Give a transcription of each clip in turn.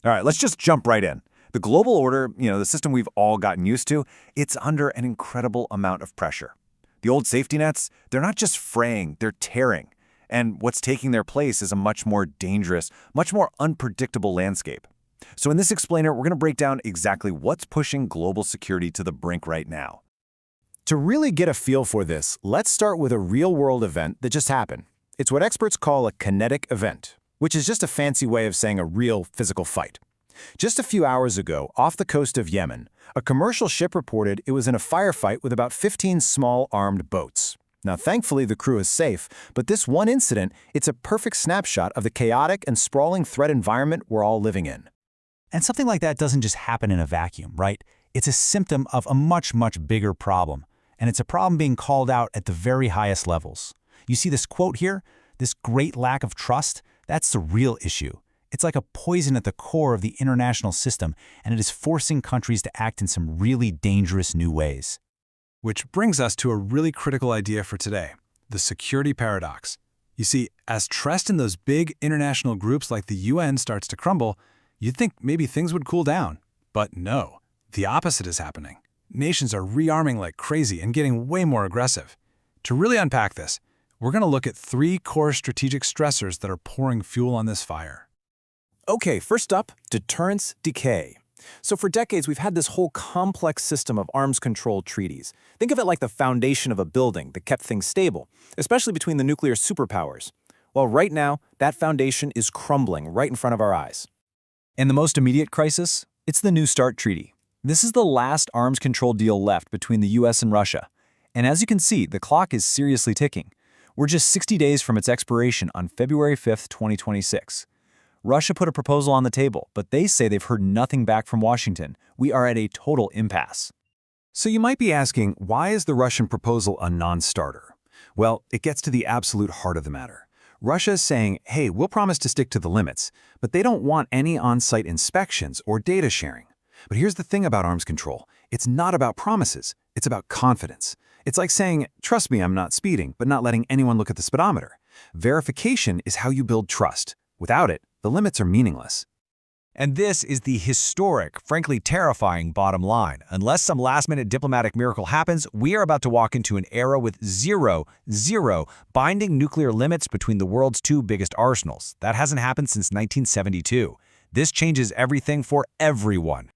All right, let's just jump right in. The global order, the system we've all gotten used to, it's under an incredible amount of pressure. The old safety nets, they're not just fraying, they're tearing. And what's taking their place is a much more dangerous, much more unpredictable landscape. So in this explainer, we're going to break down exactly what's pushing global security to the brink right now. To really get a feel for this, let's start with a real-world event that just happened. It's what experts call a kinetic event, which is just a fancy way of saying a real physical fight. Just a few hours ago, off the coast of Yemen, a commercial ship reported it was in a firefight with about 15 small armed boats. Now, thankfully, the crew is safe, but this one incident, it's a perfect snapshot of the chaotic and sprawling threat environment we're all living in. And something like that doesn't just happen in a vacuum, right? It's a symptom of a much, much bigger problem. And it's a problem being called out at the very highest levels. You see this quote here? This great lack of trust? That's the real issue. It's like a poison at the core of the international system, and it is forcing countries to act in some really dangerous new ways. Which brings us to a really critical idea for today, the security paradox. You see, as trust in those big international groups like the UN starts to crumble, you'd think maybe things would cool down. But no, the opposite is happening. Nations are rearming like crazy and getting way more aggressive. To really unpack this, we're going to look at 3 core strategic stressors that are pouring fuel on this fire. Okay, first up, deterrence, decay. So for decades, we've had this whole complex system of arms control treaties. Think of it like the foundation of a building that kept things stable, especially between the nuclear superpowers. Well, right now, that foundation is crumbling right in front of our eyes. And the most immediate crisis? It's the New START Treaty. This is the last arms control deal left between the US and Russia. And as you can see, the clock is seriously ticking. We're just 60 days from its expiration on February 5th, 2026. Russia put a proposal on the table, but they say they've heard nothing back from Washington. We are at a total impasse. So you might be asking, why is the Russian proposal a non-starter? Well, it gets to the absolute heart of the matter. Russia is saying, hey, we'll promise to stick to the limits, but they don't want any on-site inspections or data sharing. But here's the thing about arms control. It's not about promises. It's about confidence. It's like saying, trust me, I'm not speeding, but not letting anyone look at the speedometer. Verification is how you build trust. Without it, the limits are meaningless. And this is the historic, frankly terrifying bottom line. Unless some last-minute diplomatic miracle happens, we are about to walk into an era with zero binding nuclear limits between the world's 2 biggest arsenals. That hasn't happened since 1972. This changes everything for everyone.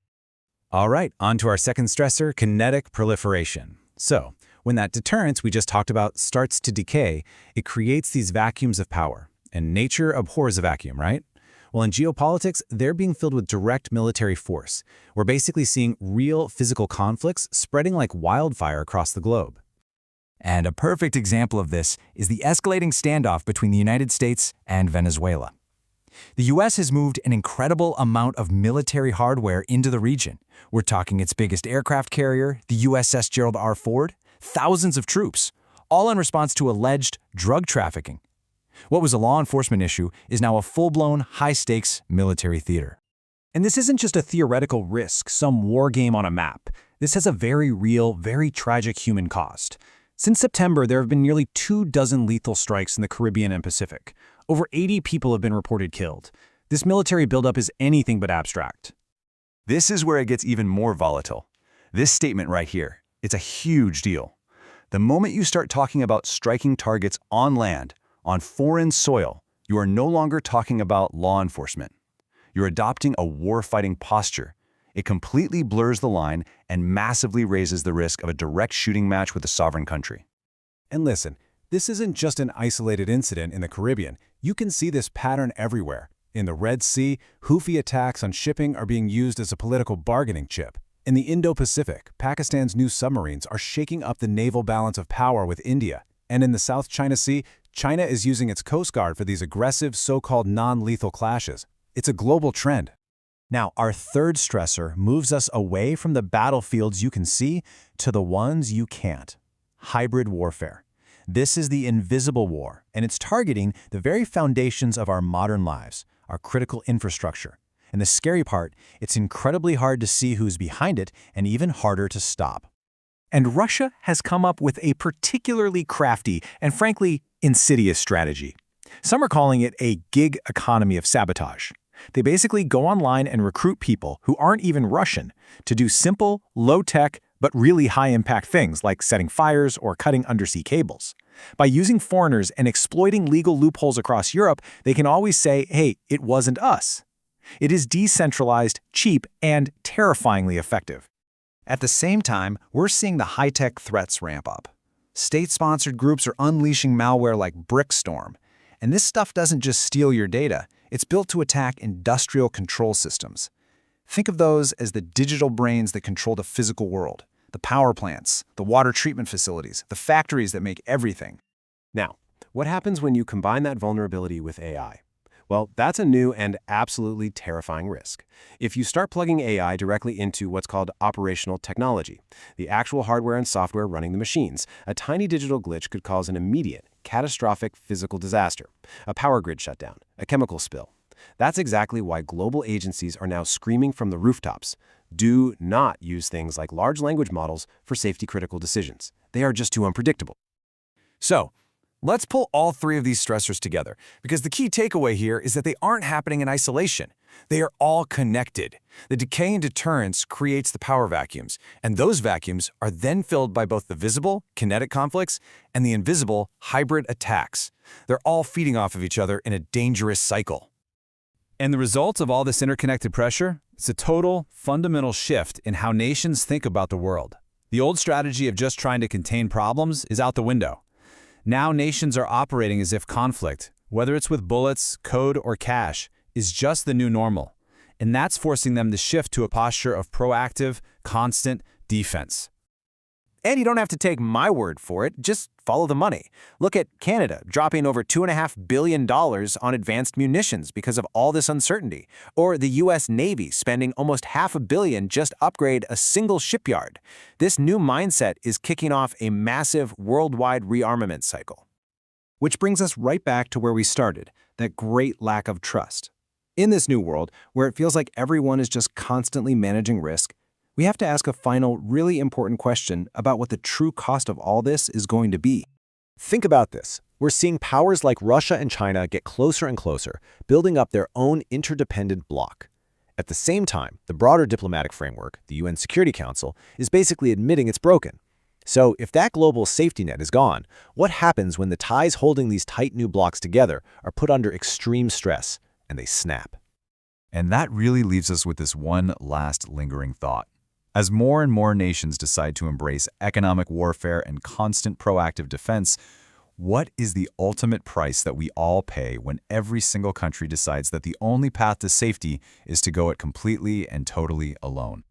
All right, on to our second stressor, kinetic proliferation. So, when that deterrence we just talked about starts to decay, it creates these vacuums of power. And nature abhors a vacuum, right? Well, in geopolitics, they're being filled with direct military force. We're basically seeing real physical conflicts spreading like wildfire across the globe. And a perfect example of this is the escalating standoff between the United States and Venezuela. The US has moved an incredible amount of military hardware into the region. We're talking its biggest aircraft carrier, the USS Gerald R. Ford, thousands of troops, all in response to alleged drug trafficking. What was a law enforcement issue is now a full-blown, high-stakes military theater. And this isn't just a theoretical risk, some war game on a map. This has a very real, very tragic human cost. Since September, there have been nearly 24 lethal strikes in the Caribbean and Pacific. Over 80 people have been reported killed. This military buildup is anything but abstract. This is where it gets even more volatile. This statement right here, it's a huge deal. The moment you start talking about striking targets on land, on foreign soil, you are no longer talking about law enforcement. You're adopting a war-fighting posture. It completely blurs the line and massively raises the risk of a direct shooting match with a sovereign country. And listen, this isn't just an isolated incident in the Caribbean. You can see this pattern everywhere. In the Red Sea, Houthi attacks on shipping are being used as a political bargaining chip. In the Indo-Pacific, Pakistan's new submarines are shaking up the naval balance of power with India. And in the South China Sea, China is using its Coast Guard for these aggressive, so-called non-lethal clashes. It's a global trend. Now, our third stressor moves us away from the battlefields you can see to the ones you can't. Hybrid warfare. This is the invisible war, and it's targeting the very foundations of our modern lives, our critical infrastructure. And the scary part, it's incredibly hard to see who's behind it and even harder to stop. And Russia has come up with a particularly crafty and frankly insidious strategy. Some are calling it a gig economy of sabotage. They basically go online and recruit people who aren't even Russian to do simple, low-tech, but really high-impact things like setting fires or cutting undersea cables. By using foreigners and exploiting legal loopholes across Europe, they can always say, hey, it wasn't us. It is decentralized, cheap, and terrifyingly effective. At the same time, we're seeing the high-tech threats ramp up. State-sponsored groups are unleashing malware like Brickstorm. And this stuff doesn't just steal your data, it's built to attack industrial control systems. Think of those as the digital brains that control the physical world, the power plants, the water treatment facilities, the factories that make everything. Now, what happens when you combine that vulnerability with AI? Well, that's a new and absolutely terrifying risk. If you start plugging AI directly into what's called operational technology, the actual hardware and software running the machines, a tiny digital glitch could cause an immediate, catastrophic physical disaster, a power grid shutdown, a chemical spill. That's exactly why global agencies are now screaming from the rooftops. Do not use things like large language models for safety-critical decisions. They are just too unpredictable. So, let's pull all three of these stressors together, because the key takeaway here is that they aren't happening in isolation. They are all connected. The decay and deterrence creates the power vacuums, and those vacuums are then filled by both the visible, kinetic conflicts, and the invisible, hybrid attacks. They're all feeding off of each other in a dangerous cycle. And the result of all this interconnected pressure is a total, fundamental shift in how nations think about the world. The old strategy of just trying to contain problems is out the window. Now nations are operating as if conflict, whether it's with bullets, code, or cash, is just the new normal. And that's forcing them to shift to a posture of proactive, constant defense. And you don't have to take my word for it, just follow the money. Look at Canada dropping over $2.5 billion on advanced munitions because of all this uncertainty. Or the US Navy spending almost $500 million just upgrade a single shipyard. This new mindset is kicking off a massive worldwide rearmament cycle. Which brings us right back to where we started, that great lack of trust. In this new world, where it feels like everyone is just constantly managing risk, we have to ask a final, really important question about what the true cost of all this is going to be. Think about this. We're seeing powers like Russia and China get closer and closer, building up their own interdependent bloc. At the same time, the broader diplomatic framework, the UN Security Council, is basically admitting it's broken. So if that global safety net is gone, what happens when the ties holding these tight new blocs together are put under extreme stress and they snap? And that really leaves us with this one last lingering thought. As more and more nations decide to embrace economic warfare and constant proactive defense, what is the ultimate price that we all pay when every single country decides that the only path to safety is to go it completely and totally alone?